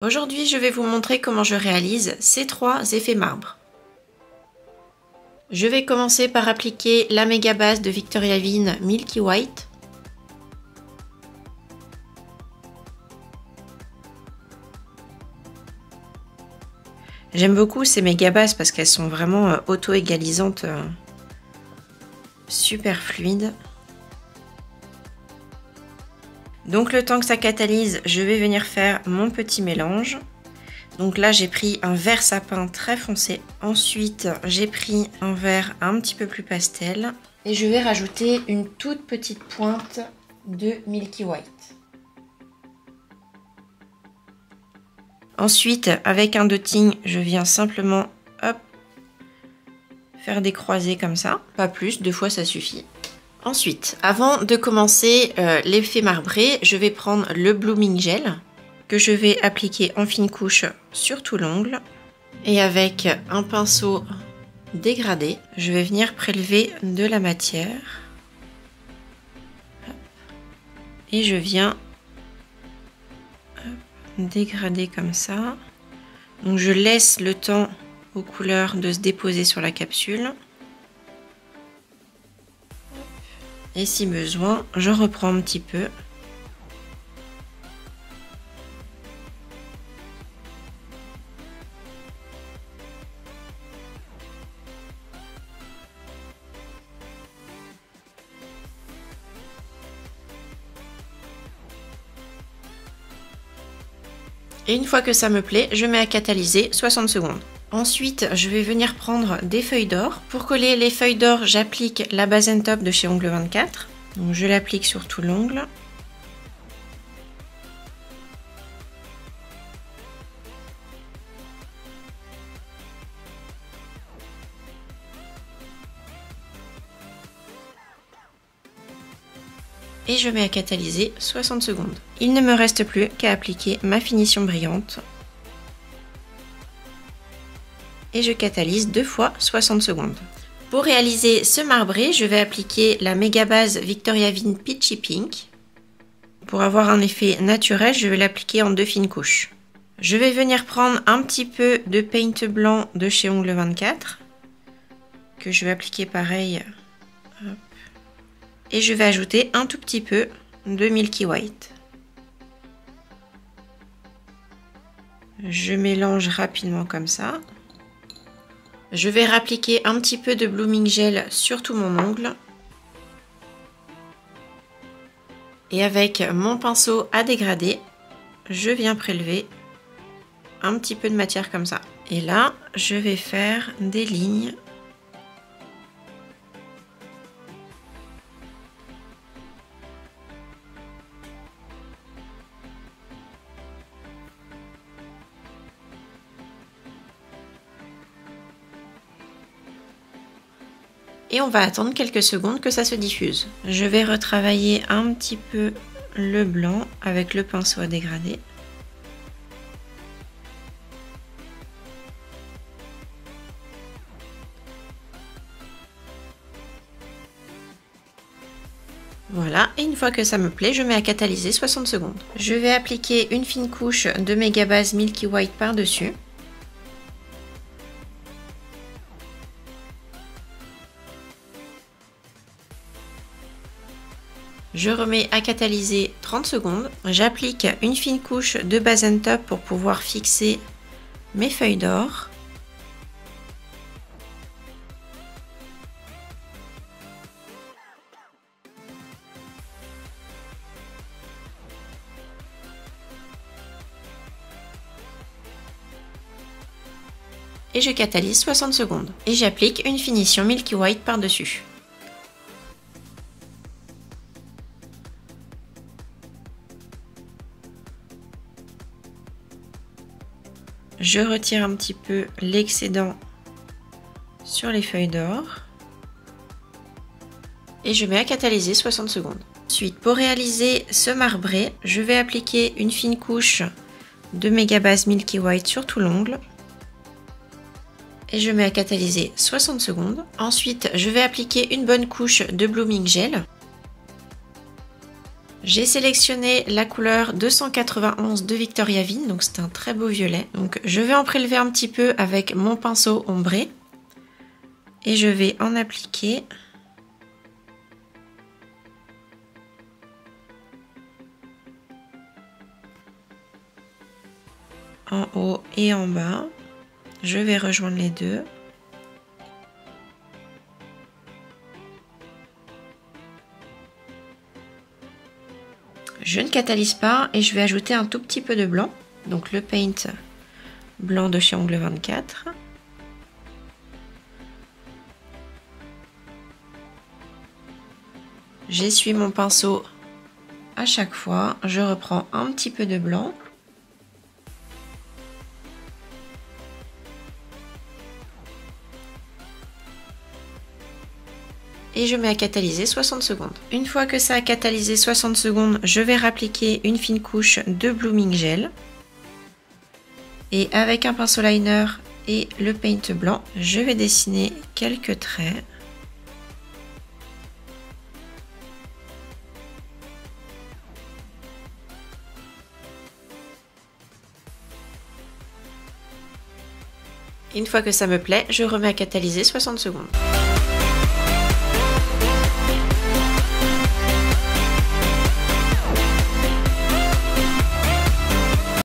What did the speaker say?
Aujourd'hui, je vais vous montrer comment je réalise ces trois effets marbre. Je vais commencer par appliquer la méga base de Victoria Vin Milky White. J'aime beaucoup ces méga bases parce qu'elles sont vraiment auto-égalisantes, super fluides. Donc le temps que ça catalyse, je vais venir faire mon petit mélange. Donc là, j'ai pris un vert sapin très foncé. Ensuite, j'ai pris un vert un petit peu plus pastel. Et je vais rajouter une toute petite pointe de Milky White. Ensuite, avec un dotting, je viens simplement faire des croisés comme ça. Pas plus, 2 fois ça suffit. Ensuite, avant de commencer l'effet marbré, je vais prendre le Blooming Gel que je vais appliquer en fine couche sur tout l'ongle. Et avec un pinceau dégradé, je vais venir prélever de la matière. Et je viens dégrader comme ça. Donc je laisse le temps aux couleurs de se déposer sur la capsule. Et si besoin, je reprends un petit peu. Et une fois que ça me plaît, je mets à catalyser 60 secondes. Ensuite, je vais venir prendre des feuilles d'or. Pour coller les feuilles d'or, j'applique la base and top de chez Ongle 24. Donc je l'applique sur tout l'ongle. Et je mets à catalyser 60 secondes. Il ne me reste plus qu'à appliquer ma finition brillante. Et je catalyse 2 fois 60 secondes. Pour réaliser ce marbré, je vais appliquer la méga base Victoria Vin Peachy Pink. Pour avoir un effet naturel, je vais l'appliquer en 2 fines couches. Je vais venir prendre un petit peu de paint blanc de chez Ongle 24 que je vais appliquer pareil. Hop. Et je vais ajouter un tout petit peu de Milky White. Je mélange rapidement comme ça. Je vais réappliquer un petit peu de Blooming Gel sur tout mon ongle. Et avec mon pinceau à dégrader, je viens prélever un petit peu de matière comme ça. Et là, je vais faire des lignes. Et on va attendre quelques secondes que ça se diffuse. Je vais retravailler un petit peu le blanc avec le pinceau à dégrader. Voilà, et une fois que ça me plaît, je mets à catalyser 60 secondes. Je vais appliquer une fine couche de méga base Milky White par-dessus. Je remets à catalyser 30 secondes. J'applique une fine couche de base and top pour pouvoir fixer mes feuilles d'or. Et je catalyse 60 secondes. Et j'applique une finition Milky White par-dessus. Je retire un petit peu l'excédent sur les feuilles d'or. Et je mets à catalyser 60 secondes. Ensuite, pour réaliser ce marbré, je vais appliquer une fine couche de méga base Milky White sur tout l'ongle. Et je mets à catalyser 60 secondes. Ensuite, je vais appliquer une bonne couche de Blooming Gel. J'ai sélectionné la couleur 291 de Victoria Vigne, donc c'est un très beau violet. Donc je vais en prélever un petit peu avec mon pinceau ombré et je vais en appliquer en haut et en bas. Je vais rejoindre les deux. Je ne catalyse pas et je vais ajouter un tout petit peu de blanc. Donc le paint blanc de chez Ongle 24. J'essuie mon pinceau à chaque fois. Je reprends un petit peu de blanc. Et je mets à catalyser 60 secondes. Une fois que ça a catalysé 60 secondes, je vais réappliquer une fine couche de Blooming Gel. Et avec un pinceau liner et le paint blanc, je vais dessiner quelques traits. Une fois que ça me plaît, je remets à catalyser 60 secondes.